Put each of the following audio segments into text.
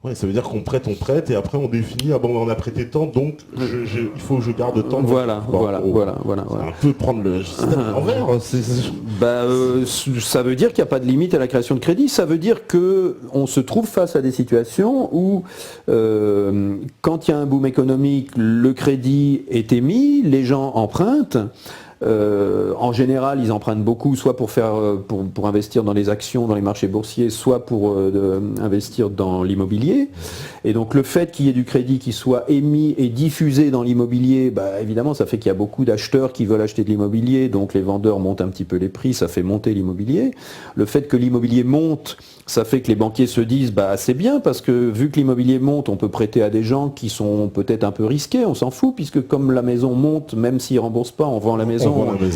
Ouais, ça veut dire qu'on prête, et après on définit, ah bon, on a prêté tant, donc il faut que je garde tant. Voilà, Bon, voilà, oh, voilà, voilà, c'est voilà. un peu prendre le système à l'envers. Ça veut dire qu'il n'y a pas de limite à la création de crédit. Ça veut dire que on se trouve face à des situations où, quand il y a un boom économique, le crédit est émis, les gens empruntent. En général, ils empruntent beaucoup, soit pour investir dans les actions, dans les marchés boursiers, soit pour investir dans l'immobilier. Et donc le fait qu'il y ait du crédit qui soit émis et diffusé dans l'immobilier, évidemment, ça fait qu'il y a beaucoup d'acheteurs qui veulent acheter de l'immobilier, donc les vendeurs montent un petit peu les prix, ça fait monter l'immobilier. Le fait que l'immobilier monte, ça fait que les banquiers se disent, c'est bien, parce que vu que l'immobilier monte, on peut prêter à des gens qui sont peut-être un peu risqués, on s'en fout, puisque comme la maison monte, même s'ils ne remboursent pas, on vend la maison,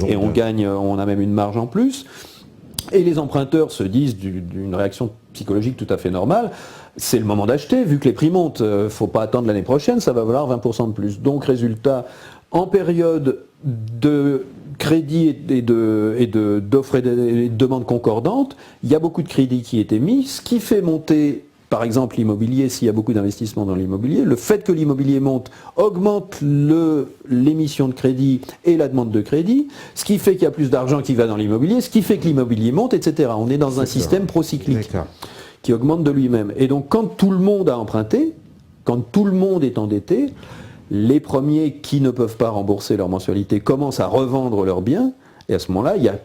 et on gagne, on a même une marge en plus. Et les emprunteurs se disent, d'une réaction psychologique tout à fait normale, c'est le moment d'acheter, vu que les prix montent, il ne faut pas attendre l'année prochaine, ça va valoir 20% de plus. Donc résultat, en période de crédit et d'offres et de demandes concordantes, il y a beaucoup de crédit qui est émis, ce qui fait monter, par exemple, l'immobilier, s'il y a beaucoup d'investissements dans l'immobilier. Le fait que l'immobilier monte augmente l'émission de crédit et la demande de crédit, ce qui fait qu'il y a plus d'argent qui va dans l'immobilier, ce qui fait que l'immobilier monte, etc. On est dans un système procyclique qui augmente de lui-même. Et donc, quand tout le monde a emprunté, quand tout le monde est endetté, les premiers qui ne peuvent pas rembourser leur mensualité commencent à revendre leurs biens, et à ce moment-là, il y a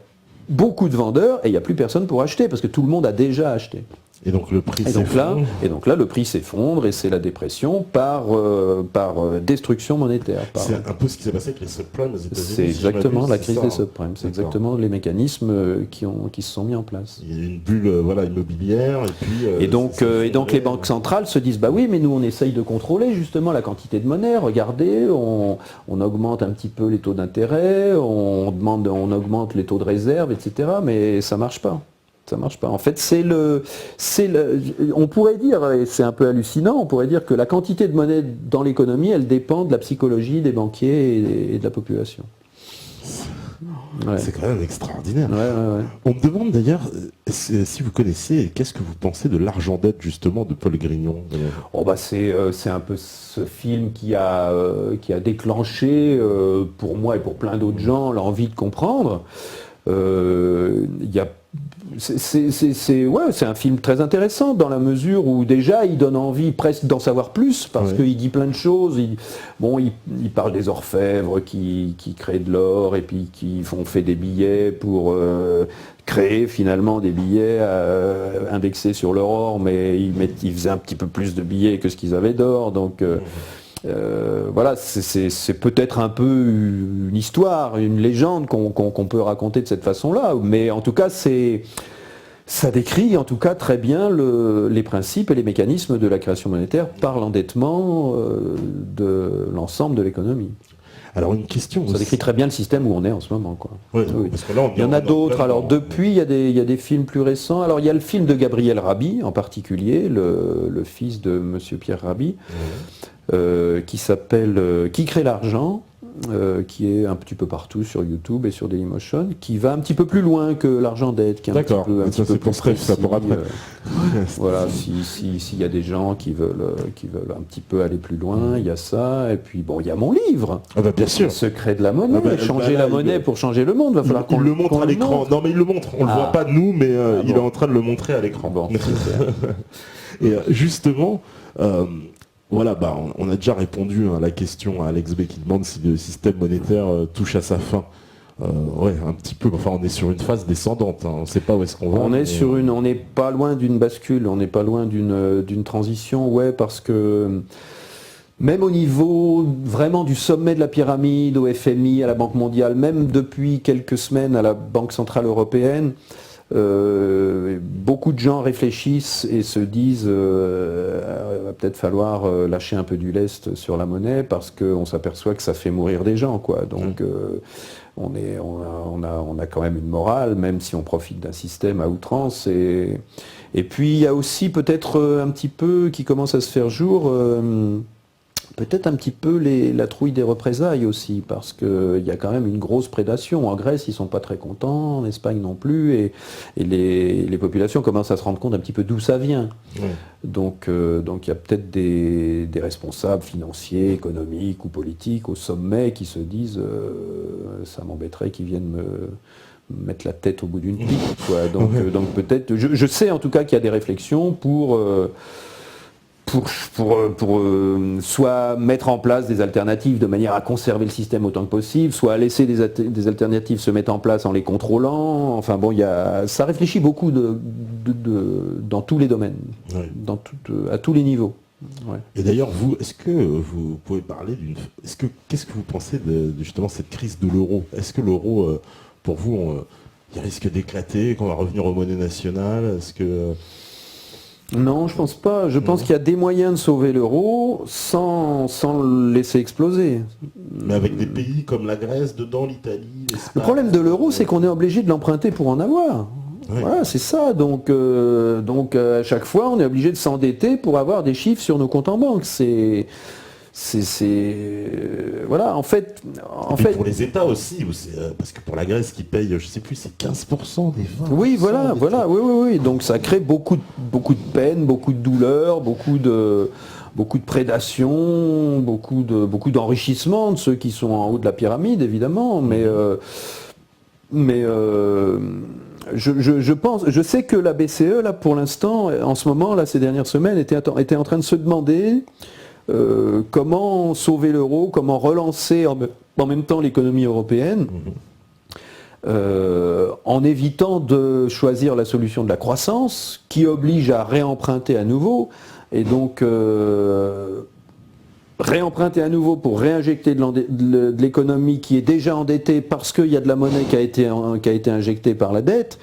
beaucoup de vendeurs et il n'y a plus personne pour acheter, parce que tout le monde a déjà acheté. Et donc le prix s'effondre. Et donc là, le prix s'effondre et c'est la dépression par destruction monétaire. C'est un peu ce qui s'est passé avec les subprimes aux États-Unis. C'est exactement la crise des subprimes. C'est exactement les mécanismes qui se sont mis en place. Il y a une bulle immobilière et puis. Et donc les banques centrales se disent oui, mais nous on essaye de contrôler justement la quantité de monnaie. Regardez, on augmente un petit peu les taux d'intérêt, on augmente les taux de réserve, etc. Mais ça marche pas. Ça marche pas. En fait, on pourrait dire, et c'est un peu hallucinant, on pourrait dire que la quantité de monnaie dans l'économie, elle dépend de la psychologie des banquiers et de la population. Ouais. C'est quand même extraordinaire. Ouais. On me demande d'ailleurs si vous connaissez, qu'est-ce que vous pensez de L'Argent dette justement de Paul Grignon. C'est un peu ce film qui a déclenché pour moi et pour plein d'autres gens l'envie de comprendre. C'est un film très intéressant dans la mesure où déjà il donne envie presque d'en savoir plus parce qu'il dit plein de choses. Il parle des orfèvres qui créent de l'or et puis qui fait des billets pour créer finalement des billets indexés sur leur or, mais ils faisaient un petit peu plus de billets que ce qu'ils avaient d'or. Donc c'est peut-être un peu une histoire, une légende qu'on peut raconter de cette façon-là, mais en tout cas ça décrit en tout cas très bien les principes et les mécanismes de la création monétaire par l'endettement de l'ensemble de l'économie. Alors une question. Ça décrit très bien le système où on est en ce moment. Oui. Parce que là, il y en a d'autres. Alors depuis, il y a des films plus récents. Alors il y a le film de Gabriel Rabhi en particulier, le fils de Monsieur Pierre Rabhi, qui s'appelle Qui crée l'argent, qui est un petit peu partout sur YouTube et sur Dailymotion, qui va un petit peu plus loin que L'Argent dette, qui est un petit peu plus précis. Ça pour après. Voilà, s'il y a des gens qui veulent un petit peu aller plus loin, il y a ça. Et puis il y a mon livre. Bien sûr. Le secret de la monnaie. Changer la monnaie pour changer le monde. Va falloir qu'on le montre à l'écran. Non mais il le montre. On le voit pas nous, mais il est en train de le montrer à l'écran. Bon, et justement. On a déjà répondu à la question à Alex B qui demande si le système monétaire touche à sa fin. Un petit peu. Enfin, on est sur une phase descendante. On ne sait pas où est-ce qu'on va. On n'est pas loin d'une bascule. On n'est pas loin d'une transition. Parce que même au niveau vraiment du sommet de la pyramide, au FMI, à la Banque mondiale, même depuis quelques semaines à la Banque centrale européenne. Beaucoup de gens réfléchissent et se disent va peut-être falloir lâcher un peu du lest sur la monnaie parce qu'on s'aperçoit que ça fait mourir des gens, Donc on a quand même une morale, même si on profite d'un système à outrance. Et puis il y a aussi peut-être un petit peu qui commence à se faire jour peut-être un petit peu la trouille des représailles aussi, parce qu'il y a quand même une grosse prédation. En Grèce, ils sont pas très contents, en Espagne non plus, et les populations commencent à se rendre compte un petit peu d'où ça vient. Ouais. Donc il y a peut-être des responsables financiers, économiques ou politiques au sommet qui se disent ça m'embêterait qu'ils viennent me mettre la tête au bout d'une pique, quoi. Donc peut-être, je sais en tout cas qu'il y a des réflexions pour soit mettre en place des alternatives de manière à conserver le système autant que possible, soit à laisser des alternatives se mettre en place en les contrôlant. Enfin bon, ça réfléchit beaucoup dans tous les domaines, Ouais. à tous les niveaux. Ouais. Et d'ailleurs, vous, est-ce que vous pouvez parler qu'est-ce que vous pensez de justement cette crise de l'euro? Est-ce que l'euro, pour vous, il risque d'éclater, qu'on va revenir aux monnaies nationales? Est-ce que Non, je pense pas. Je pense qu'il y a des moyens de sauver l'euro sans le laisser exploser. mais avec des pays comme la Grèce dedans, l'Italie, l'Espagne? Le problème de l'euro, c'est qu'on est obligé de l'emprunter pour en avoir. Ouais. Voilà, c'est ça. Donc à chaque fois, on est obligé de s'endetter pour avoir des chiffres sur nos comptes en banque. Voilà, en fait. Et pour les États aussi, parce que pour la Grèce qui paye, je sais plus, c'est 15% des 20%. Oui, oui. Donc ça crée beaucoup de peine, beaucoup de douleur, beaucoup de prédation, beaucoup d'enrichissement de ceux qui sont en haut de la pyramide, évidemment. Je sais que la BCE, là, pour l'instant, en ce moment, là, ces dernières semaines, était en train de se demander comment sauver l'euro, comment relancer en même temps l'économie européenne, en évitant de choisir la solution de la croissance, qui oblige à réemprunter à nouveau, et donc réemprunter à nouveau pour réinjecter de l'économie qui est déjà endettée parce qu'il y a de la monnaie qui a été injectée par la dette.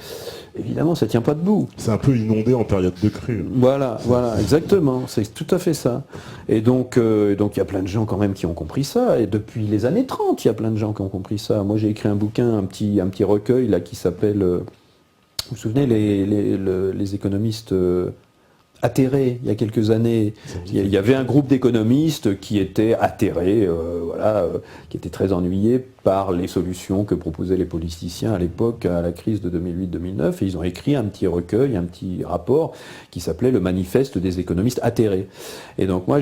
Évidemment, ça ne tient pas debout. C'est un peu inondé en période de crue. Voilà, exactement, c'est tout à fait ça. Et donc il y a plein de gens quand même qui ont compris ça, et depuis les années 30, il y a plein de gens qui ont compris ça. Moi, j'ai écrit un bouquin, un petit recueil là qui s'appelle, vous vous souvenez, les économistes atterrés, il y a quelques années. Il y avait un groupe d'économistes qui étaient atterrés, qui étaient très ennuyés par les solutions que proposaient les politiciens à l'époque, à la crise de 2008-2009, et ils ont écrit un petit recueil, un petit rapport qui s'appelait le Manifeste des économistes atterrés. Et donc moi,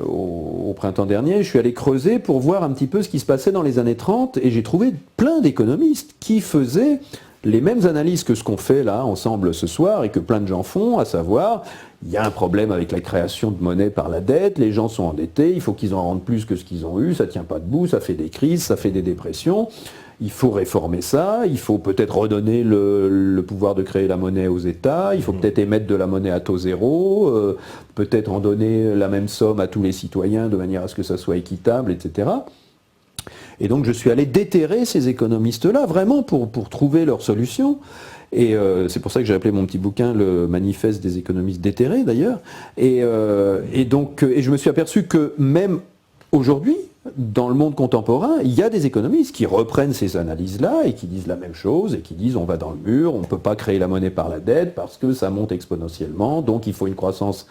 au printemps dernier, je suis allé creuser pour voir un petit peu ce qui se passait dans les années 30, et j'ai trouvé plein d'économistes qui faisaient les mêmes analyses que ce qu'on fait là ensemble ce soir et que plein de gens font, à savoir, il y a un problème avec la création de monnaie par la dette, les gens sont endettés, il faut qu'ils en rendent plus que ce qu'ils ont eu, ça tient pas debout, ça fait des crises, ça fait des dépressions, il faut réformer ça, il faut peut-être redonner le pouvoir de créer la monnaie aux États, il faut peut-être émettre de la monnaie à taux zéro, peut-être en donner la même somme à tous les citoyens de manière à ce que ça soit équitable, etc. Et donc je suis allé déterrer ces économistes-là, vraiment pour trouver leurs solutions. Et c'est pour ça que j'ai appelé mon petit bouquin le Manifeste des économistes déterrés, d'ailleurs. Et je me suis aperçu que même aujourd'hui, dans le monde contemporain, il y a des économistes qui reprennent ces analyses-là et qui disent la même chose, et qui disent on va dans le mur, on ne peut pas créer la monnaie par la dette parce que ça monte exponentiellement, donc il faut une croissance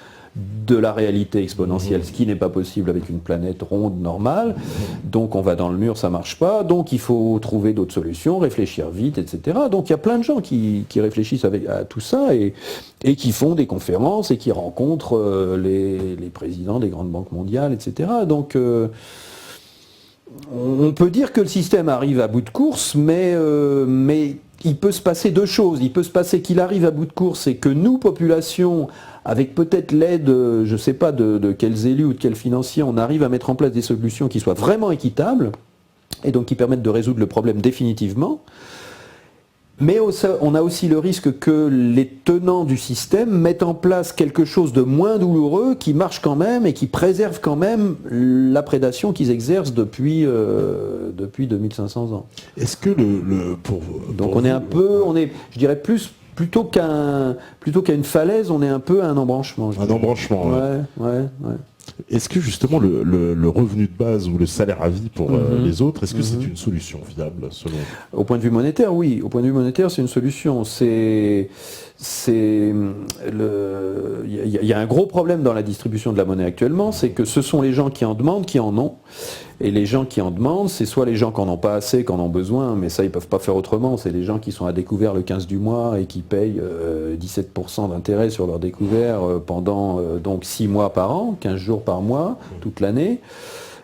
de la réalité exponentielle, ce qui n'est pas possible avec une planète ronde normale, donc on va dans le mur, ça marche pas, donc il faut trouver d'autres solutions, réfléchir vite, etc. Donc il y a plein de gens qui réfléchissent à tout ça et qui font des conférences et qui rencontrent les présidents des grandes banques mondiales, etc. Donc on peut dire que le système arrive à bout de course, mais il peut se passer deux choses. Il peut se passer qu'il arrive à bout de course et que nous, population, avec peut-être l'aide, je ne sais pas, de quels élus ou de quels financiers, on arrive à mettre en place des solutions qui soient vraiment équitables et donc qui permettent de résoudre le problème définitivement. Mais on a aussi le risque que les tenants du système mettent en place quelque chose de moins douloureux qui marche quand même et qui préserve quand même la prédation qu'ils exercent depuis 2500 ans. Est-ce que Donc on est un peu, je dirais plutôt qu'à une falaise, on est un peu à un embranchement. Un embranchement, ouais. Est-ce que justement le revenu de base ou le salaire à vie pour les autres, est-ce que c'est une solution viable selon vous? Au point de vue monétaire, oui. Au point de vue monétaire, c'est une solution. C'est il y a un gros problème dans la distribution de la monnaie actuellement, c'est que ce sont les gens qui en demandent qui en ont. Et les gens qui en demandent, c'est soit les gens qui n'en ont pas assez, qui en ont besoin, mais ça ils ne peuvent pas faire autrement, c'est les gens qui sont à découvert le 15 du mois et qui payent 17% d'intérêt sur leur découvert pendant donc 6 mois par an, 15 jours par mois, toute l'année.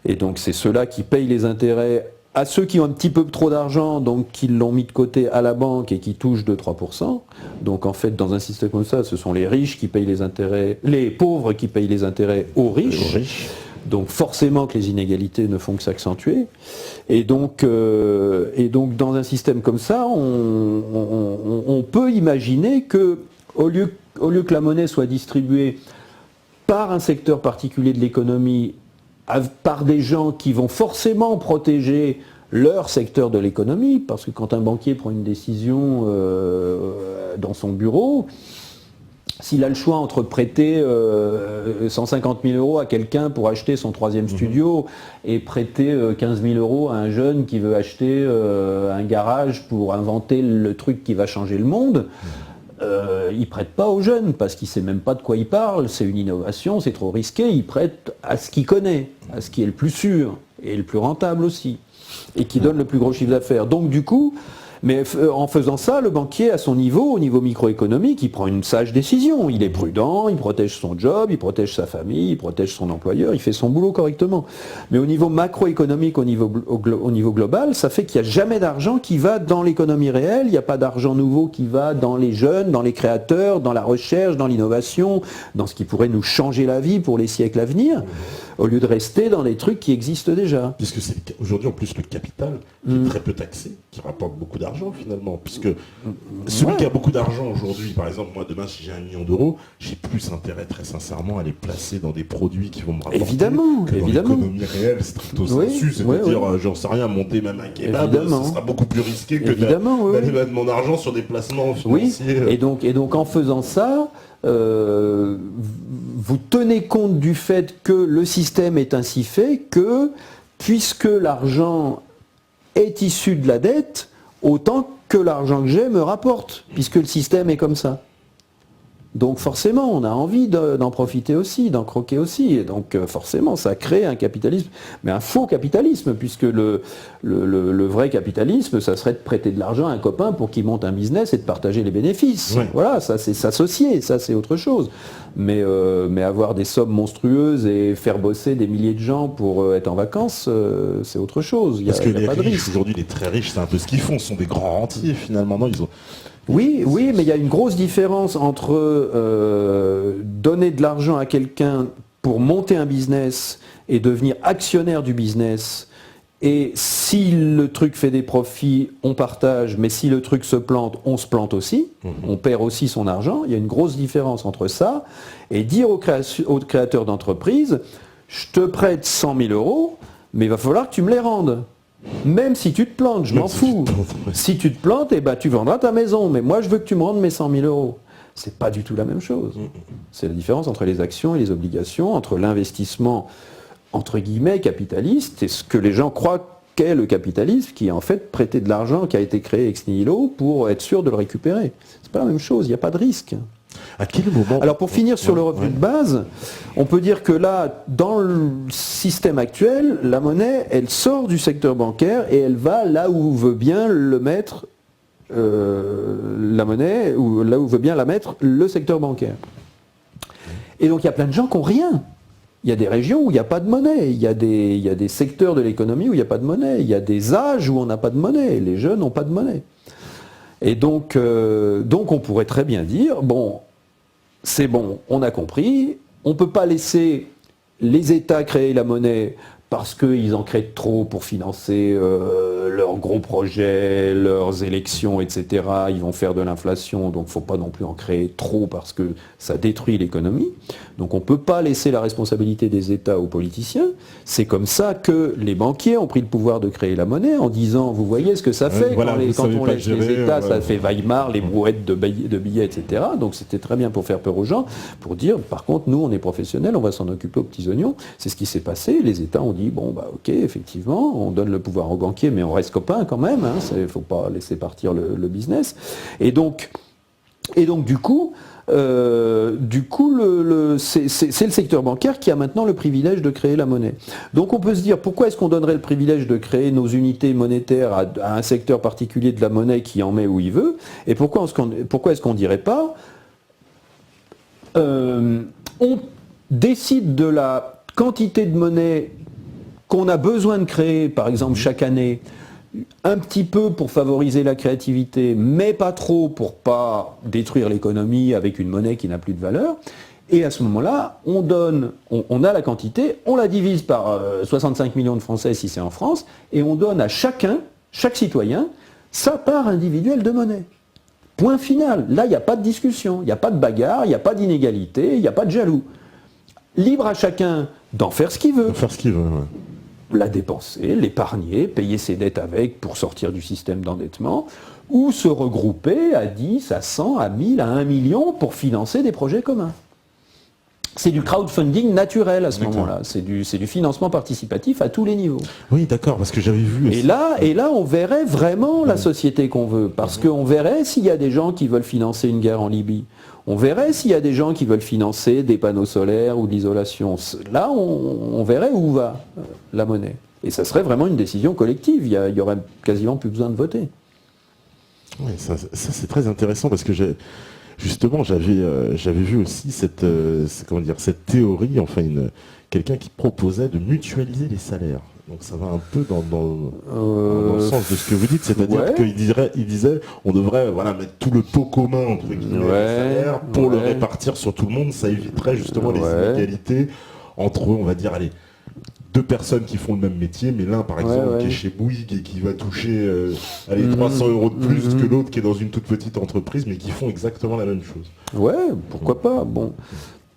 Et donc c'est ceux-là qui payent les intérêts à ceux qui ont un petit peu trop d'argent, donc qui l'ont mis de côté à la banque et qui touchent 2-3%. Donc en fait, dans un système comme ça, ce sont les riches qui payent les intérêts, les pauvres qui payent les intérêts aux riches. Donc forcément que les inégalités ne font que s'accentuer. Et donc dans un système comme ça, on peut imaginer que au lieu que la monnaie soit distribuée par un secteur particulier de l'économie, par des gens qui vont forcément protéger leur secteur de l'économie, parce que quand un banquier prend une décision dans son bureau, s'il a le choix entre prêter 150 000 euros à quelqu'un pour acheter son 3e studio et prêter 15 000 euros à un jeune qui veut acheter un garage pour inventer le truc qui va changer le monde, il prête pas aux jeunes parce qu'il sait même pas de quoi il parle, c'est une innovation, c'est trop risqué, il prête à ce qu'il connaît, à ce qui est le plus sûr et le plus rentable aussi, et qui donne le plus gros chiffre d'affaires. Donc du coup, mais en faisant ça, le banquier à son niveau, au niveau microéconomique, il prend une sage décision, il est prudent, il protège son job, il protège sa famille, il protège son employeur, il fait son boulot correctement. Mais au niveau macroéconomique, au niveau global, ça fait qu'il n'y a jamais d'argent qui va dans l'économie réelle, il n'y a pas d'argent nouveau qui va dans les jeunes, dans les créateurs, dans la recherche, dans l'innovation, dans ce qui pourrait nous changer la vie pour les siècles à venir, au lieu de rester dans les trucs qui existent déjà. Puisque c'est aujourd'hui en plus le capital qui est très peu taxé, qui rapporte beaucoup d'argent finalement, puisque celui qui a beaucoup d'argent aujourd'hui, par exemple moi demain si j'ai 1 million d'euros, j'ai plus intérêt très sincèrement à les placer dans des produits qui vont me rapporter que dans l'économie réelle stricto sensu, c'est-à-dire j'en sais rien, monter même un kebab, ce sera beaucoup plus risqué que d'aller mettre mon argent sur des placements financiers. Et donc en faisant ça, vous tenez compte du fait que le système est ainsi fait que, puisque l'argent est issu de la dette, autant que l'argent que j'ai me rapporte, puisque le système est comme ça. Donc forcément, on a envie d'en profiter aussi, d'en croquer aussi. Et donc forcément, ça crée un capitalisme, mais un faux capitalisme, puisque le vrai capitalisme, ça serait de prêter de l'argent à un copain pour qu'il monte un business et de partager les bénéfices. Ouais. Voilà, ça c'est s'associer, ça c'est autre chose. Mais avoir des sommes monstrueuses et faire bosser des milliers de gens pour être en vacances, c'est autre chose. Parce que les riches, aujourd'hui, les très riches, c'est un peu ce qu'ils font, ce sont des grands rentiers finalement. Non, ils ont... Oui, mais il y a une grosse différence entre donner de l'argent à quelqu'un pour monter un business et devenir actionnaire du business. Et si le truc fait des profits, on partage, mais si le truc se plante, on se plante aussi, on perd aussi son argent. Il y a une grosse différence entre ça et dire aux créateurs d'entreprise, je te prête 100 000 euros, mais il va falloir que tu me les rendes. Même si tu te plantes, je m'en fous. Si tu te plantes, eh ben, tu vendras ta maison. Mais moi, je veux que tu me rendes mes 100 000 euros. C'est pas du tout la même chose. C'est la différence entre les actions et les obligations, entre l'investissement, entre guillemets, capitaliste, et ce que les gens croient qu'est le capitalisme, qui est en fait prêter de l'argent qui a été créé ex nihilo pour être sûr de le récupérer. C'est pas la même chose, il n'y a pas de risque. À quel moment... Alors pour finir sur le revenu de base, on peut dire que là, dans le système actuel, la monnaie, elle sort du secteur bancaire et elle va là où veut bien le mettre la monnaie, ou là où veut bien la mettre le secteur bancaire. Et donc il y a plein de gens qui n'ont rien. Il y a des régions où il n'y a pas de monnaie, il y a des secteurs de l'économie où il n'y a pas de monnaie, il y a des âges où on n'a pas de monnaie, les jeunes n'ont pas de monnaie. Et donc on pourrait très bien dire, bon, c'est bon, on a compris, on ne peut pas laisser les États créer la monnaie parce qu'ils en créent trop pour financer leurs gros projets, leurs élections, etc. Ils vont faire de l'inflation, donc il ne faut pas non plus en créer trop parce que ça détruit l'économie. Donc on ne peut pas laisser la responsabilité des États aux politiciens. C'est comme ça que les banquiers ont pris le pouvoir de créer la monnaie en disant, vous voyez ce que ça fait quand on laisse les États, ça fait Weimar, les brouettes de billets, etc. Donc c'était très bien pour faire peur aux gens, pour dire, par contre, nous on est professionnels, on va s'en occuper aux petits oignons. C'est ce qui s'est passé, les États ont dit, bon bah ok, effectivement, on donne le pouvoir aux banquiers, mais on reste copains quand même, il ne faut pas laisser partir le business. Et donc Et donc du coup, c'est le secteur bancaire qui a maintenant le privilège de créer la monnaie. Donc on peut se dire, pourquoi est-ce qu'on donnerait le privilège de créer nos unités monétaires à un secteur particulier de la monnaie qui en met où il veut? Et pourquoi est-ce qu'on ne dirait pas, on décide de la quantité de monnaie qu'on a besoin de créer, par exemple chaque année, un petit peu pour favoriser la créativité, mais pas trop pour pas détruire l'économie avec une monnaie qui n'a plus de valeur. Et à ce moment-là, on a la quantité, on la divise par 65 millions de Français si c'est en France, et on donne à chaque citoyen, sa part individuelle de monnaie. Point final. Là, il n'y a pas de discussion, il n'y a pas de bagarre, il n'y a pas d'inégalité, il n'y a pas de jaloux. Libre à chacun d'en faire ce qu'il veut. Faire ce qu'il veut, ouais. La dépenser, l'épargner, payer ses dettes avec pour sortir du système d'endettement, ou se regrouper à 10, à 100, à 1000, à 1 million pour financer des projets communs. C'est du crowdfunding naturel à ce moment-là, c'est du financement participatif à tous les niveaux. Oui, d'accord, parce que j'avais vu aussi. Et là, on verrait vraiment la société qu'on veut, parce qu'on verrait s'il y a des gens qui veulent financer une guerre en Libye. On verrait s'il y a des gens qui veulent financer des panneaux solaires ou de l'isolation. Là, on verrait où va la monnaie. Et ça serait vraiment une décision collective. Il y aurait quasiment plus besoin de voter. Oui, ça c'est très intéressant parce que justement j'avais vu aussi cette théorie, enfin quelqu'un qui proposait de mutualiser les salaires. Donc ça va un peu dans le sens de ce que vous dites, c'est-à-dire qu'il disait on devrait mettre tout le pot commun entre guillemets les salaires pour le répartir sur tout le monde, ça éviterait justement les inégalités entre, on va dire, deux personnes qui font le même métier, mais l'un par exemple qui est chez Bouygues et qui va toucher 300 € de plus que l'autre qui est dans une toute petite entreprise, mais qui font exactement la même chose. Ouais, pourquoi pas. Bon,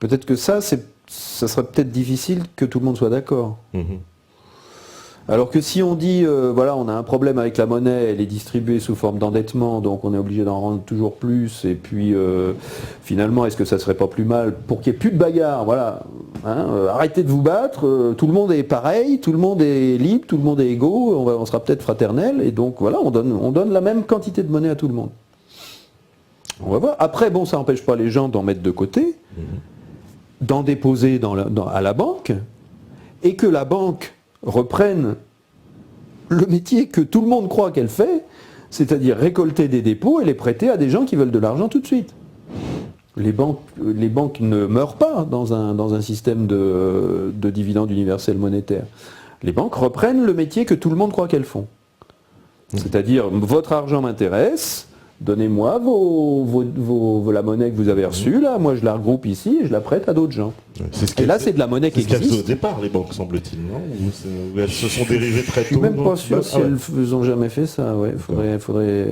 peut-être que ça serait peut-être difficile que tout le monde soit d'accord. Alors que si on dit, on a un problème avec la monnaie, elle est distribuée sous forme d'endettement, donc on est obligé d'en rendre toujours plus, et puis finalement, est-ce que ça serait pas plus mal pour qu'il n'y ait plus de bagarre, arrêtez de vous battre, tout le monde est pareil, tout le monde est libre, tout le monde est égaux, on sera peut-être fraternel, et donc voilà, on donne la même quantité de monnaie à tout le monde. On va voir. Après, ça n'empêche pas les gens d'en mettre de côté, d'en déposer à la banque, et que la banque reprenne le métier que tout le monde croit qu'elle fait, c'est-à-dire récolter des dépôts et les prêter à des gens qui veulent de l'argent tout de suite. Les banques ne meurent pas dans un système de dividende universel monétaire. Les banques reprennent le métier que tout le monde croit qu'elles font. C'est-à-dire, votre argent m'intéresse, donnez-moi la monnaie que vous avez reçue, là, moi je la regroupe ici et je la prête à d'autres gens. Et là, c'est de la monnaie qui existe. C'est ce qu'elles faisaient au départ, les banques, semble-t-il, non? Ou elles se sont dérivées très tôt. Je suis même pas sûr si elles n'ont jamais fait ça, faudrait...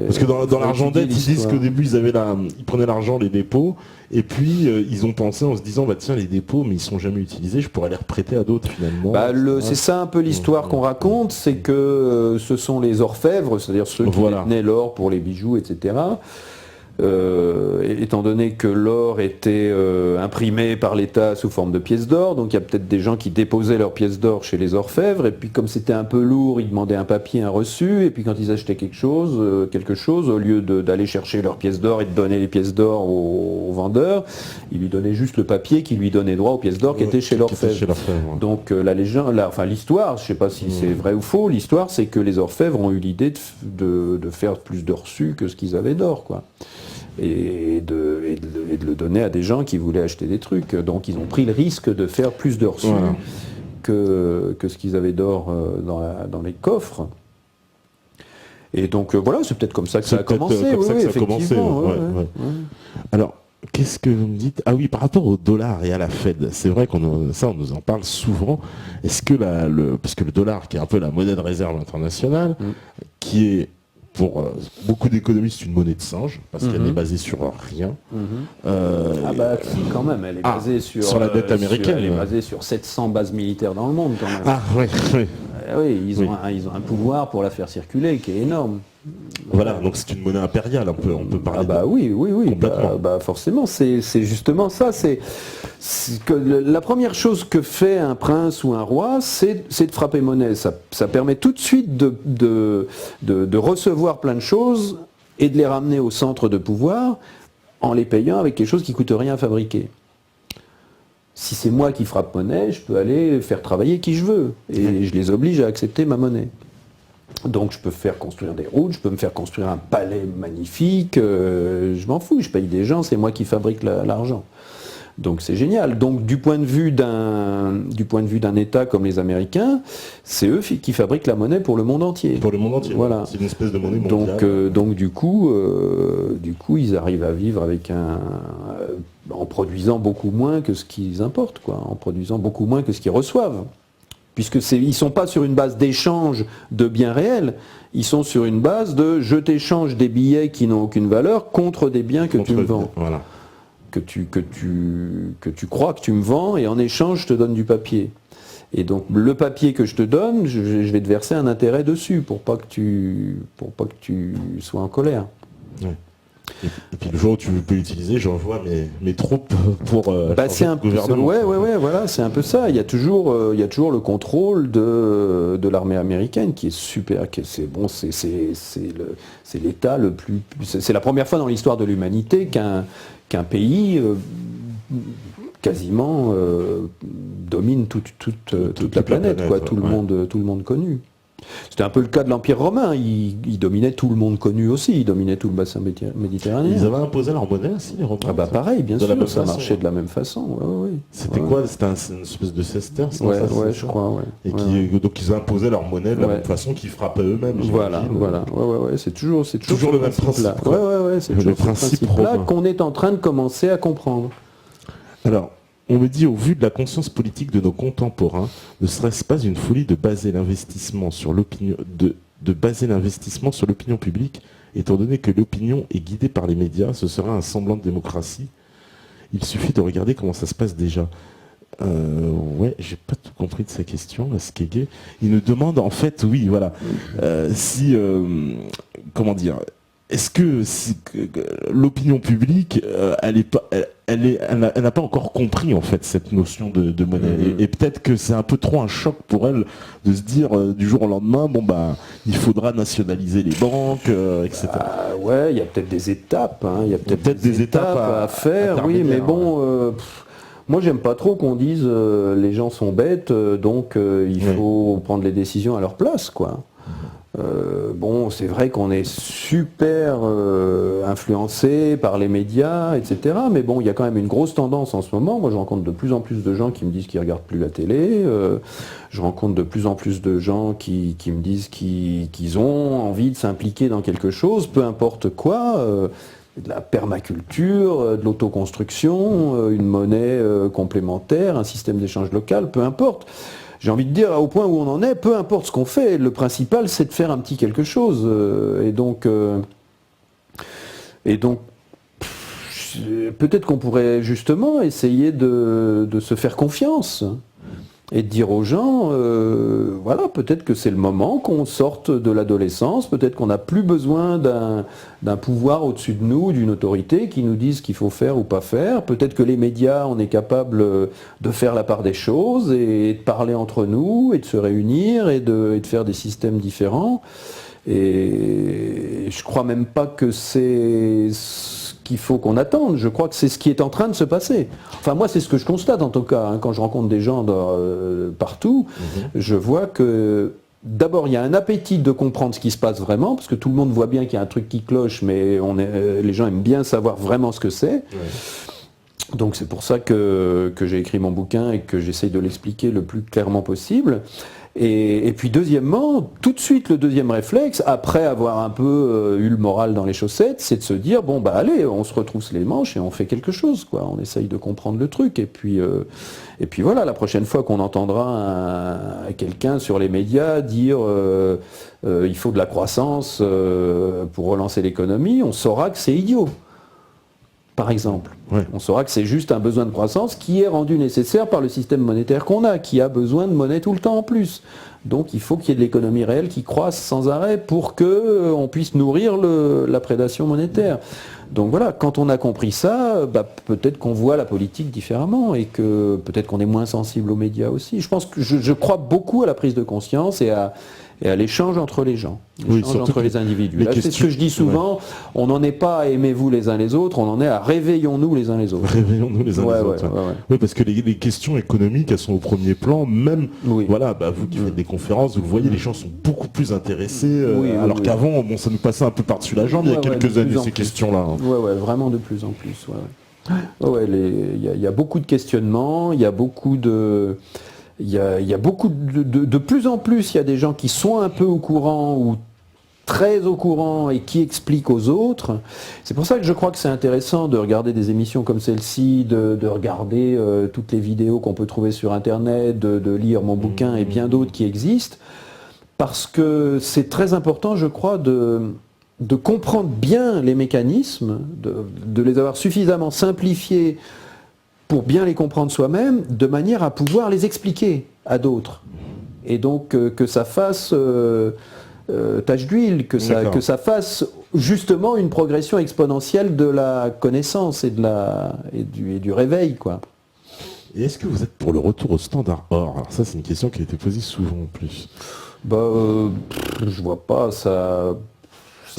Parce que dans l'argent dette, ils disent qu'au début, ils prenaient l'argent, les dépôts, et puis ils ont pensé en se disant, tiens, les dépôts, mais ils sont jamais utilisés, je pourrais les reprêter à d'autres, finalement. C'est ça un peu l'histoire qu'on raconte, c'est que ce sont les orfèvres, c'est-à-dire ceux qui tenaient l'or pour les bijoux, etc., étant donné que l'or était imprimé par l'État sous forme de pièces d'or, donc il y a peut-être des gens qui déposaient leurs pièces d'or chez les orfèvres, et puis comme c'était un peu lourd, ils demandaient un papier, un reçu, et puis quand ils achetaient quelque chose, au lieu d'aller chercher leurs pièces d'or et de donner les pièces d'or au vendeur, ils lui donnaient juste le papier qui lui donnait droit aux pièces d'or qui étaient chez l'orfèvre. Donc la légende, l'histoire, je ne sais pas si c'est vrai ou faux, l'histoire c'est que les orfèvres ont eu l'idée de faire plus de reçus que ce qu'ils avaient d'or, quoi. Et de le donner à des gens qui voulaient acheter des trucs. Donc ils ont pris le risque de faire plus de reçus que ce qu'ils avaient d'or dans les coffres. Et donc c'est peut-être comme ça que ça a commencé. Alors, qu'est-ce que vous me dites? Ah oui, par rapport au dollar et à la Fed, c'est vrai qu'on nous en parle souvent. Est-ce que parce que le dollar, qui est un peu la monnaie de réserve internationale, qui est pour beaucoup d'économistes une monnaie de singe, parce qu'elle est basée sur rien. Si, quand même, elle est basée sur la dette américaine. Elle est basée sur 700 bases militaires dans le monde, quand même. Ah oui. Ils ont un pouvoir pour la faire circuler qui est énorme. Voilà, donc c'est une monnaie impériale, on peut parler. Oui. Forcément, c'est justement ça. C'est que la première chose que fait un prince ou un roi, c'est de frapper monnaie. Ça permet tout de suite de recevoir plein de choses et de les ramener au centre de pouvoir en les payant avec quelque chose qui coûte rien à fabriquer. Si c'est moi qui frappe monnaie, je peux aller faire travailler qui je veux. Et je les oblige à accepter ma monnaie. Donc je peux faire construire des routes, je peux me faire construire un palais magnifique, je m'en fous, je paye des gens, c'est moi qui fabrique l'argent. Donc c'est génial. Donc du point de vue d'un État comme les Américains, c'est eux qui fabriquent la monnaie pour le monde entier. Pour le monde entier. Voilà. C'est une espèce de monnaie mondiale. Donc du coup, ils arrivent à vivre avec en produisant beaucoup moins que ce qu'ils importent, quoi, en produisant beaucoup moins que ce qu'ils reçoivent. Puisqu'ils ne sont pas sur une base d'échange de biens réels, ils sont sur une base de je t'échange des billets qui n'ont aucune valeur contre des biens que tu me vends. Voilà. Que tu crois que tu me vends, et en échange je te donne du papier. Et donc le papier que je te donne, je vais te verser un intérêt dessus pour pas que tu sois en colère. Ouais. Et puis le jour où tu peux l'utiliser, j'envoie mes troupes pour c'est un peu voilà, c'est un peu ça. Il y a toujours le contrôle de l'armée américaine qui est super, c'est l'État le plus, c'est la première fois dans l'histoire de l'humanité qu'un pays quasiment domine toute la planète, quoi, tout le monde connu. C'était un peu le cas de l'Empire romain, il dominait tout le monde connu aussi, il dominait tout le bassin méditerranéen. Ils avaient imposé leur monnaie aussi, les Romains? Pareil, bien sûr, ça marchait de la même façon. Ouais. C'était quoi? C'était une espèce de sesterce? Je crois, ouais. Et donc ils imposaient leur monnaie de la même façon qu'ils frappaient eux-mêmes. Voilà. C'est toujours le même principe. C'est toujours le principe-là qu'on est en train de commencer à comprendre. Alors, on me dit, au vu de la conscience politique de nos contemporains, ne serait-ce pas une folie de baser l'investissement sur l'opinion, de baser l'investissement sur l'opinion publique, étant donné que l'opinion est guidée par les médias, ce serait un semblant de démocratie. Il suffit de regarder comment ça se passe déjà. J'ai pas tout compris de sa question, Skege. Il nous demande, en fait, est-ce que l'opinion publique, elle n'a pas encore compris en fait cette notion de monnaie, et peut-être que c'est un peu trop un choc pour elle de se dire du jour au lendemain, il faudra nationaliser les banques, etc. Il y a peut-être des étapes, il y a peut-être des étapes à faire, oui, mais bon. Moi, j'aime pas trop qu'on dise les gens sont bêtes, donc il faut prendre les décisions à leur place, quoi. C'est vrai qu'on est super influencé par les médias, etc. Mais il y a quand même une grosse tendance en ce moment. Moi, je rencontre de plus en plus de gens qui me disent qu'ils ne regardent plus la télé. Je rencontre de plus en plus de gens qui me disent qu'ils ont envie de s'impliquer dans quelque chose, peu importe quoi. De la permaculture, de l'autoconstruction, une monnaie complémentaire, un système d'échange local, peu importe. J'ai envie de dire, au point où on en est, peu importe ce qu'on fait, le principal c'est de faire un petit quelque chose. Et donc peut-être qu'on pourrait justement essayer de se faire confiance et de dire aux gens, peut-être que c'est le moment qu'on sorte de l'adolescence, peut-être qu'on n'a plus besoin d'un pouvoir au-dessus de nous, d'une autorité qui nous dise ce qu'il faut faire ou pas faire, peut-être que les médias, on est capable de faire la part des choses et de parler entre nous et de se réunir et de faire des systèmes différents. Et je crois même pas que c'est ce qu'il faut qu'on attende, je crois que c'est ce qui est en train de se passer. Enfin moi c'est ce que je constate en tout cas, quand je rencontre des gens partout, je vois que d'abord il y a un appétit de comprendre ce qui se passe vraiment, parce que tout le monde voit bien qu'il y a un truc qui cloche, mais les gens aiment bien savoir vraiment ce que c'est. Donc c'est pour ça que j'ai écrit mon bouquin et que j'essaye de l'expliquer le plus clairement possible. Et puis deuxièmement, tout de suite le deuxième réflexe, après avoir un peu eu le moral dans les chaussettes, c'est de se dire, allez, on se retrousse les manches et on fait quelque chose, quoi. On essaye de comprendre le truc. Et puis voilà, la prochaine fois qu'on entendra quelqu'un sur les médias dire il faut de la croissance pour relancer l'économie, on saura que c'est idiot. Par exemple. On saura que c'est juste un besoin de croissance qui est rendu nécessaire par le système monétaire qu'on a, qui a besoin de monnaie tout le temps en plus. Donc il faut qu'il y ait de l'économie réelle qui croisse sans arrêt pour qu'on puisse nourrir la prédation monétaire. Donc voilà, quand on a compris ça, peut-être qu'on voit la politique différemment et que peut-être qu'on est moins sensible aux médias aussi. Je pense que je crois beaucoup à la prise de conscience et à et à l'échange entre les gens, entre les individus. Là, c'est ce que je dis souvent, on n'en est pas à aimez-vous les uns les autres, on en est à réveillons-nous les uns les autres. Réveillons-nous les uns les autres. Oui, parce que les questions économiques, elles sont au premier plan, même, voilà, vous qui faites des conférences, vous le voyez, les gens sont beaucoup plus intéressés, alors qu'avant, ça nous passait un peu par-dessus la jambe il y a quelques années, ces questions-là. Oui, vraiment de plus en plus. Il y a beaucoup de questionnements, il y a beaucoup de... Il y a beaucoup de plus en plus, il y a des gens qui sont un peu au courant ou très au courant et qui expliquent aux autres. C'est pour ça que je crois que c'est intéressant de regarder des émissions comme celle-ci, de regarder toutes les vidéos qu'on peut trouver sur Internet, de lire mon bouquin et bien d'autres qui existent, parce que c'est très important, je crois, de comprendre bien les mécanismes, de les avoir suffisamment simplifiés pour bien les comprendre soi-même, de manière à pouvoir les expliquer à d'autres. Et donc que ça fasse tache d'huile, que ça fasse justement une progression exponentielle de la connaissance et du réveil, quoi. Et est-ce que vous êtes pour le retour au standard or? Alors ça, c'est une question qui a été posée souvent en plus. Je vois pas, ça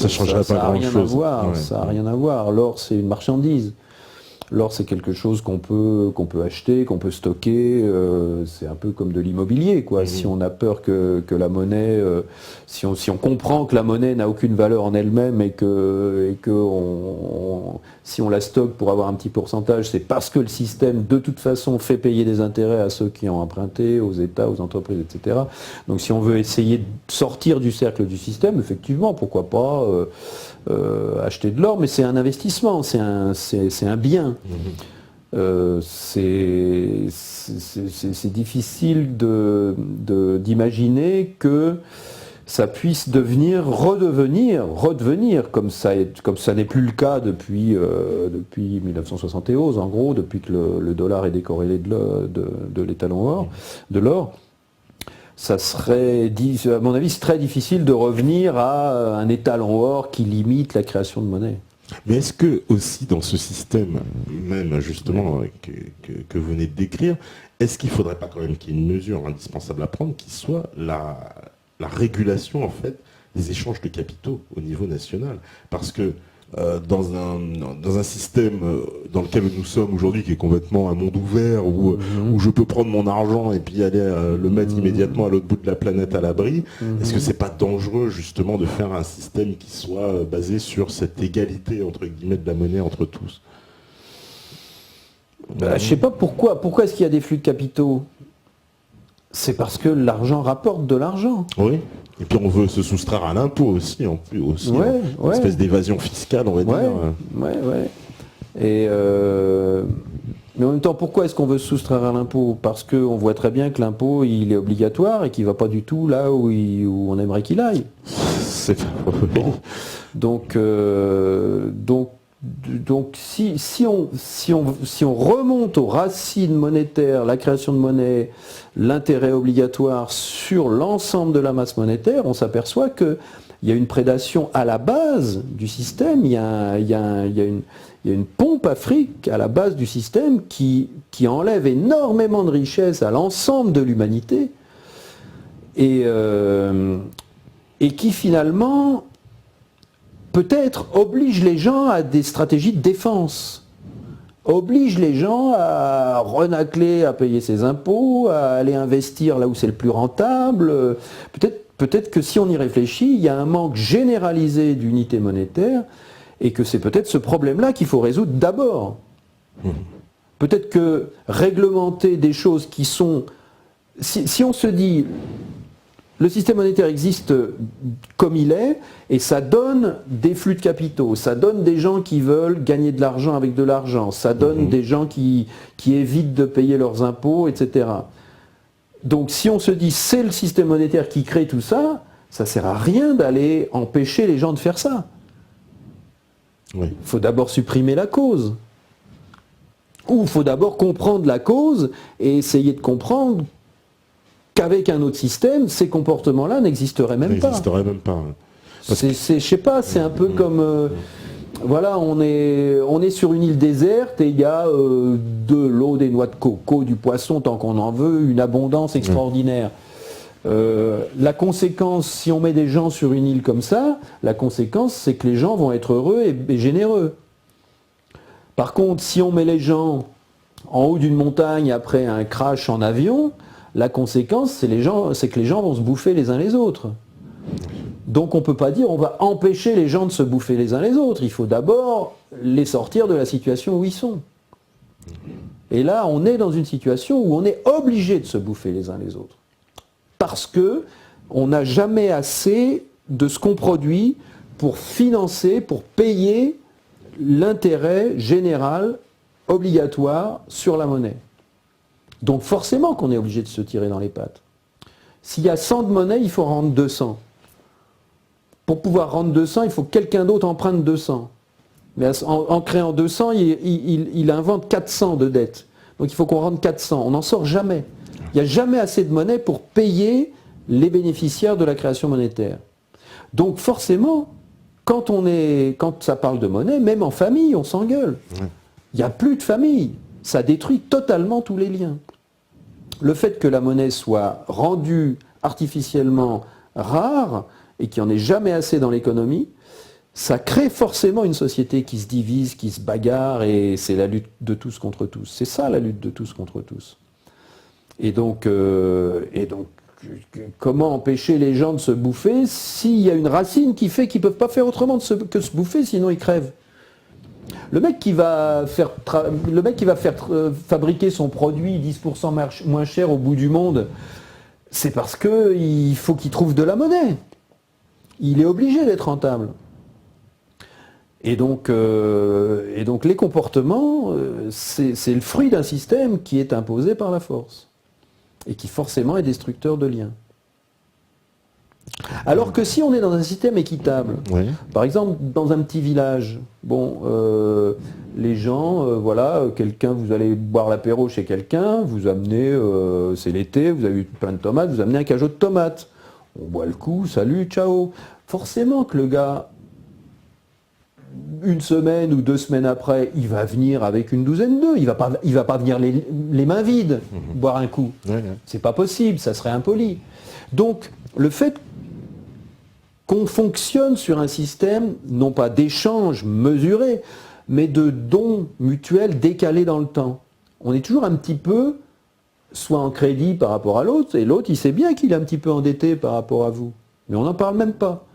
changerait pas grand-chose. Ça n'a rien à voir. L'or, c'est une marchandise. L'or, c'est quelque chose qu'on peut acheter, qu'on peut stocker. C'est un peu comme de l'immobilier, quoi. Si on a peur que la monnaie, si on comprend que la monnaie n'a aucune valeur en elle-même et que si on la stocke pour avoir un petit pourcentage, c'est parce que le système, de toute façon, fait payer des intérêts à ceux qui ont emprunté, aux États, aux entreprises, etc. Donc, si on veut essayer de sortir du cercle du système, effectivement, pourquoi pas acheter de l'or, mais c'est un investissement, c'est un bien. C'est difficile d'imaginer que ça puisse redevenir, comme ça n'est plus le cas depuis 1971, en gros, depuis que le dollar est décorrélé de l'étalon or, de l'or. Ça serait, à mon avis, c'est très difficile de revenir à un étalon or qui limite la création de monnaie. Mais est-ce que aussi dans ce système, même justement que vous venez de décrire, est-ce qu'il ne faudrait pas quand même qu'il y ait une mesure indispensable à prendre qui soit la régulation en fait des échanges de capitaux au niveau national? Parce que dans un système dans lequel nous sommes aujourd'hui, qui est complètement un monde ouvert, où je peux prendre mon argent et puis aller le mettre immédiatement à l'autre bout de la planète à l'abri, est-ce que c'est pas dangereux justement de faire un système qui soit basé sur cette égalité entre guillemets de la monnaie entre tous? Je sais pas pourquoi est-ce qu'il y a des flux de capitaux? C'est parce que l'argent rapporte de l'argent. Oui. Et puis on veut se soustraire à l'impôt aussi, une espèce d'évasion fiscale, on va dire. Et mais en même temps, pourquoi est-ce qu'on veut se soustraire à l'impôt? Parce qu'on voit très bien que l'impôt, il est obligatoire et qu'il ne va pas du tout là où on aimerait qu'il aille. Donc si on remonte aux racines monétaires, la création de monnaie, l'intérêt obligatoire sur l'ensemble de la masse monétaire, on s'aperçoit qu'il y a une prédation à la base du système, il y a une pompe afrique à la base du système qui enlève énormément de richesses à l'ensemble de l'humanité et qui finalement peut-être oblige les gens à des stratégies de défense, oblige les gens à renacler, à payer ses impôts, à aller investir là où c'est le plus rentable. Peut-être que si on y réfléchit, il y a un manque généralisé d'unité monétaire et que c'est peut-être ce problème-là qu'il faut résoudre d'abord. Peut-être que réglementer des choses qui sont... Si on se dit... Le système monétaire existe comme il est, et ça donne des flux de capitaux, ça donne des gens qui veulent gagner de l'argent avec de l'argent, ça donne des gens qui évitent de payer leurs impôts, etc. Donc si on se dit c'est le système monétaire qui crée tout ça, ça ne sert à rien d'aller empêcher les gens de faire ça. Il faut d'abord supprimer la cause. Ou il faut d'abord comprendre la cause et essayer de comprendre qu'avec un autre système, ces comportements-là n'existeraient même pas. Je sais pas, c'est un peu comme... voilà, on est sur une île déserte et il y a de l'eau, des noix de coco, du poisson, tant qu'on en veut, une abondance extraordinaire. La conséquence, si on met des gens sur une île comme ça, la conséquence, c'est que les gens vont être heureux et généreux. Par contre, si on met les gens en haut d'une montagne après un crash en avion, la conséquence, c'est que les gens vont se bouffer les uns les autres. Donc on ne peut pas dire on va empêcher les gens de se bouffer les uns les autres. Il faut d'abord les sortir de la situation où ils sont. Et là, on est dans une situation où on est obligé de se bouffer les uns les autres. Parce que on n'a jamais assez de ce qu'on produit pour financer, pour payer l'intérêt général obligatoire sur la monnaie. Donc forcément qu'on est obligé de se tirer dans les pattes. S'il y a 100 de monnaie, il faut rendre 200. Pour pouvoir rendre 200, il faut que quelqu'un d'autre emprunte 200. Mais en créant 200, il invente 400 de dettes. Donc il faut qu'on rende 400. On n'en sort jamais. Il n'y a jamais assez de monnaie pour payer les bénéficiaires de la création monétaire. Donc forcément, quand ça parle de monnaie, même en famille, on s'engueule. Il n'y a plus de famille. Ça détruit totalement tous les liens. Le fait que la monnaie soit rendue artificiellement rare et qu'il n'y en ait jamais assez dans l'économie, ça crée forcément une société qui se divise, qui se bagarre, et c'est la lutte de tous contre tous. C'est ça la lutte de tous contre tous. Et donc, comment empêcher les gens de se bouffer s'il y a une racine qui fait qu'ils ne peuvent pas faire autrement que se bouffer, sinon ils crèvent. Le mec qui va faire fabriquer son produit 10% moins cher au bout du monde, c'est parce qu'il faut qu'il trouve de la monnaie. Il est obligé d'être rentable. Et donc les comportements, c'est le fruit d'un système qui est imposé par la force et qui forcément est destructeur de liens. Alors que si on est dans un système équitable, par exemple dans un petit village, les gens, quelqu'un, vous allez boire l'apéro chez quelqu'un, vous amenez, c'est l'été, vous avez eu plein de tomates, vous amenez un cajot de tomates. On boit le coup, salut, ciao. Forcément que le gars, une semaine ou 2 semaines après, il va venir avec une douzaine d'œufs. Il va pas venir les mains vides boire un coup. C'est pas possible, ça serait impoli. Donc, le fait qu'on fonctionne sur un système, non pas d'échange mesuré, mais de dons mutuels décalés dans le temps. On est toujours un petit peu, soit en crédit par rapport à l'autre, et l'autre, il sait bien qu'il est un petit peu endetté par rapport à vous. Mais on n'en parle même pas.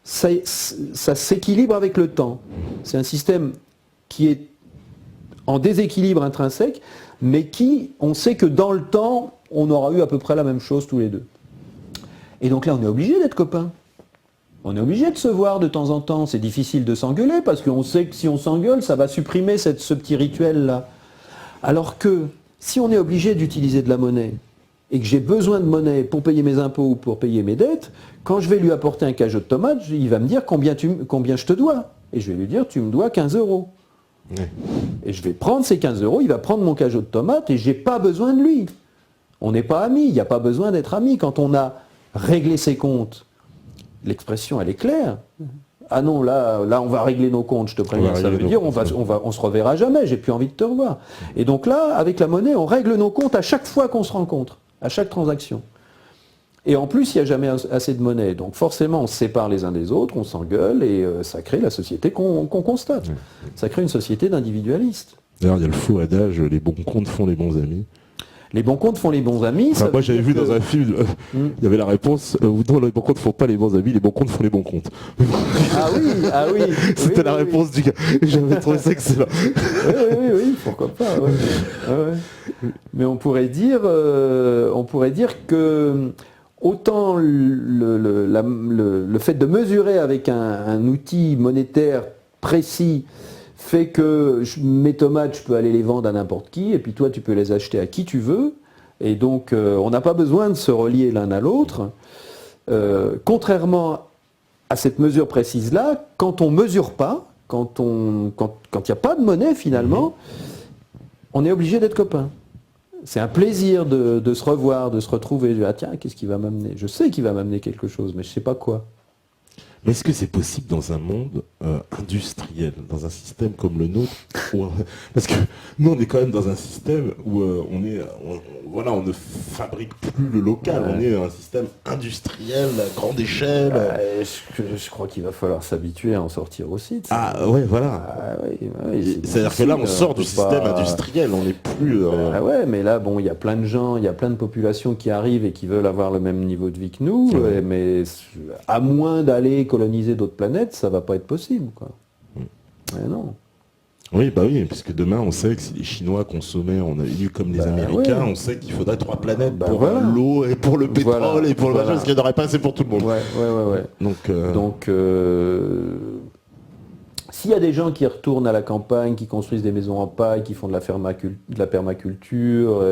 Ça s'équilibre avec le temps. C'est un système qui est en déséquilibre intrinsèque, mais qui, on sait que dans le temps, on aura eu à peu près la même chose tous les deux. Et donc là, on est obligé d'être copains. On est obligé de se voir de temps en temps. C'est difficile de s'engueuler, parce qu'on sait que si on s'engueule, ça va supprimer ce petit rituel-là. Alors que, si on est obligé d'utiliser de la monnaie, et que j'ai besoin de monnaie pour payer mes impôts ou pour payer mes dettes, quand je vais lui apporter un cajot de tomates, il va me dire combien je te dois. Et je vais lui dire, tu me dois 15 €. Et je vais prendre ces 15 €, il va prendre mon cajot de tomates et je n'ai pas besoin de lui. On n'est pas amis, il n'y a pas besoin d'être amis. Quand on a réglé ses comptes, l'expression elle est claire. Ah non, là on va régler nos comptes, je te préviens. Ça veut dire on se reverra jamais, j'ai plus envie de te revoir. Et donc là, avec la monnaie, on règle nos comptes à chaque fois qu'on se rencontre, à chaque transaction. Et en plus, il n'y a jamais assez de monnaie. Donc forcément, on se sépare les uns des autres, on s'engueule, et ça crée la société qu'on constate. Ça crée une société d'individualistes. D'ailleurs, il y a le faux adage, les bons comptes font les bons amis. Les bons comptes font les bons amis. Enfin, moi j'avais vu dans un film, il y avait la réponse, non, les bons comptes ne font pas les bons amis, les bons comptes font les bons comptes. Ah oui. C'était la réponse du gars. Et j'avais trouvé ça excellent. Oui, pourquoi pas. Ouais. Mais on pourrait dire que autant le fait de mesurer avec un outil monétaire précis fait que mes tomates, je peux aller les vendre à n'importe qui, et puis toi, tu peux les acheter à qui tu veux. Et donc, on n'a pas besoin de se relier l'un à l'autre. Contrairement à cette mesure précise-là, quand on ne mesure pas, quand il n'y a pas de monnaie, finalement, on est obligé d'être copains. C'est un plaisir de se revoir, de se retrouver. Ah tiens, qu'est-ce qu'il va m'amener ? Je sais qu'il va m'amener quelque chose, mais je ne sais pas quoi. Mais est-ce que c'est possible dans un monde industriel, dans un système comme le nôtre parce que nous, on est quand même dans un système où voilà, on ne fabrique plus le local, on est un système industriel à grande échelle. Je crois qu'il va falloir s'habituer à en sortir aussi. Ah ouais, voilà. C'est-à-dire que là, on sort du système industriel, on n'est plus... ouais, mais là, bon, il y a plein de gens, il y a plein de populations qui arrivent et qui veulent avoir le même niveau de vie que nous, mais à moins d'aller coloniser d'autres planètes, ça va pas être possible, quoi. Mais non. Oui, bah oui, puisque demain, on sait que si les Chinois consommaient en eu comme les Américains, on sait qu'il faudrait 3 planètes pour l'eau et pour le pétrole et pour le machin, parce qu'il n'y en aurait pas assez pour tout le monde. Donc, s'il y a des gens qui retournent à la campagne, qui construisent des maisons en paille, qui font de la permaculture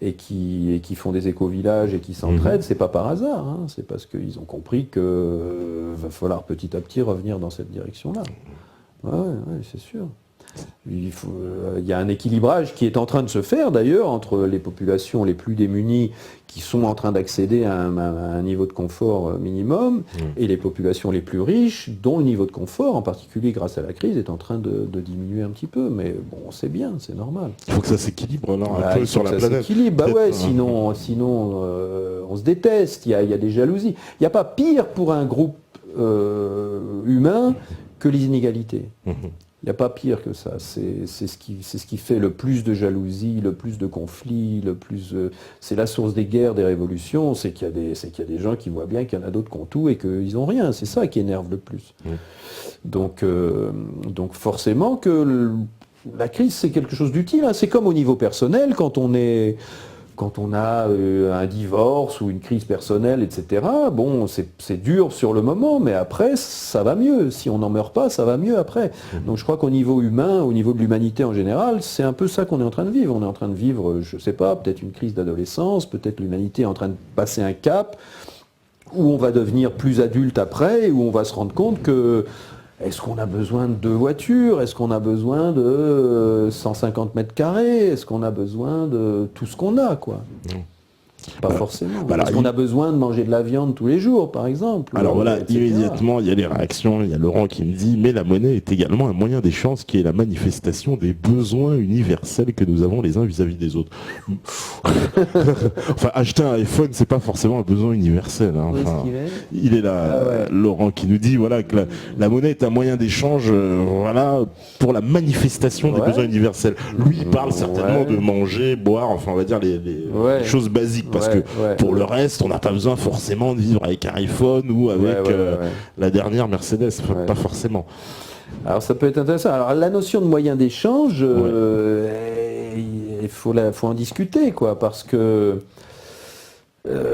et qui font des éco-villages et qui s'entraident, c'est pas par hasard, hein, c'est parce qu'ils ont compris qu'il va falloir petit à petit revenir dans cette direction-là. Ouais, c'est sûr. Il y a un équilibrage qui est en train de se faire d'ailleurs entre les populations les plus démunies qui sont en train d'accéder à un niveau de confort minimum et les populations les plus riches dont le niveau de confort, en particulier grâce à la crise, est en train de diminuer un petit peu. Mais bon, c'est bien, c'est normal. Il faut que ça s'équilibre là, un peu sur la planète. Sinon on se déteste, il y a des jalousies. Il n'y a pas pire pour un groupe humain que les inégalités. Il n'y a pas pire que ça. C'est ce qui fait le plus de jalousie, le plus de conflits, c'est la source des guerres, des révolutions. C'est qu'il y a des gens qui voient bien qu'il y en a d'autres qui ont tout et qu'ils n'ont rien. C'est ça qui énerve le plus. Donc forcément que la crise, c'est quelque chose d'utile. Hein. C'est comme au niveau personnel, quand on a un divorce ou une crise personnelle, etc., bon, c'est dur sur le moment, mais après, ça va mieux. Si on n'en meurt pas, ça va mieux après. Donc je crois qu'au niveau humain, au niveau de l'humanité en général, c'est un peu ça qu'on est en train de vivre. On est en train de vivre, je ne sais pas, peut-être une crise d'adolescence, peut-être l'humanité est en train de passer un cap, où on va devenir plus adulte après, où on va se rendre compte que est-ce qu'on a besoin de 2 voitures? Est-ce qu'on a besoin de 150 mètres carrés? Est-ce qu'on a besoin de tout ce qu'on a, quoi? Pas forcément. Est-ce qu'on a besoin de manger de la viande tous les jours, par exemple? Alors voilà, immédiatement, il y a les réactions. Il y a Laurent qui me dit « Mais la monnaie est également un moyen d'échange qui est la manifestation des besoins universels que nous avons les uns vis-à-vis des autres. » Enfin, acheter un iPhone, c'est pas forcément un besoin universel. Hein. Enfin, il est là, Laurent, qui nous dit voilà que la monnaie est un moyen d'échange voilà, pour la manifestation des besoins universels. Lui, il parle certainement de manger, boire, enfin, on va dire les choses basiques. Parce que pour le reste, on n'a pas besoin forcément de vivre avec un iPhone ou avec la dernière Mercedes, pas forcément. Alors ça peut être intéressant. Alors la notion de moyen d'échange, il faut en discuter, quoi, parce que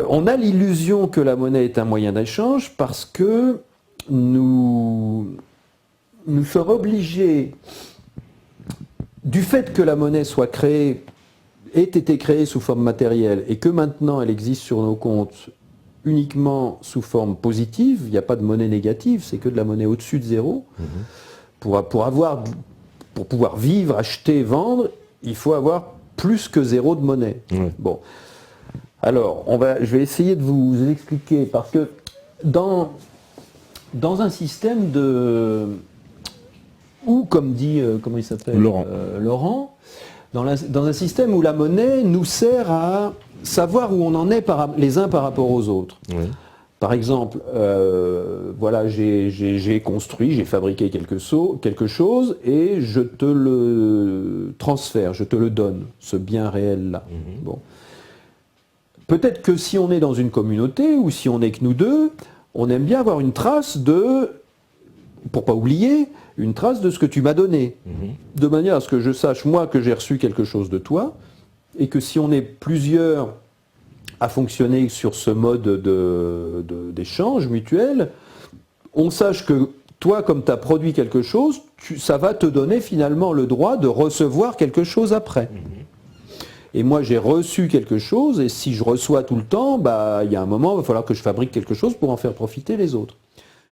on a l'illusion que la monnaie est un moyen d'échange parce que nous sommes obligés, du fait que la monnaie soit créée, ait été créée sous forme matérielle et que maintenant elle existe sur nos comptes uniquement sous forme positive, il n'y a pas de monnaie négative, c'est que de la monnaie au-dessus de zéro. Pour pouvoir vivre, acheter, vendre, il faut avoir plus que zéro de monnaie. Bon. Alors, je vais essayer de vous expliquer, parce que dans un système ou comme dit, comment il s'appelle, Laurent, dans un système où la monnaie nous sert à savoir où on en est les uns par rapport aux autres. Par exemple, voilà, j'ai construit, j'ai fabriqué quelque chose et je te le transfère, je te le donne, ce bien réel-là. Bon. Peut-être que si on est dans une communauté ou si on n'est que nous deux, on aime bien avoir une trace pour pas oublier, une trace de ce que tu m'as donné. De manière à ce que je sache, moi, que j'ai reçu quelque chose de toi, et que si on est plusieurs à fonctionner sur ce mode d'échange mutuel, on sache que toi, comme tu as produit quelque chose, ça va te donner finalement le droit de recevoir quelque chose après. Et moi, j'ai reçu quelque chose, et si je reçois tout le temps, il y a un moment, il va falloir que je fabrique quelque chose pour en faire profiter les autres.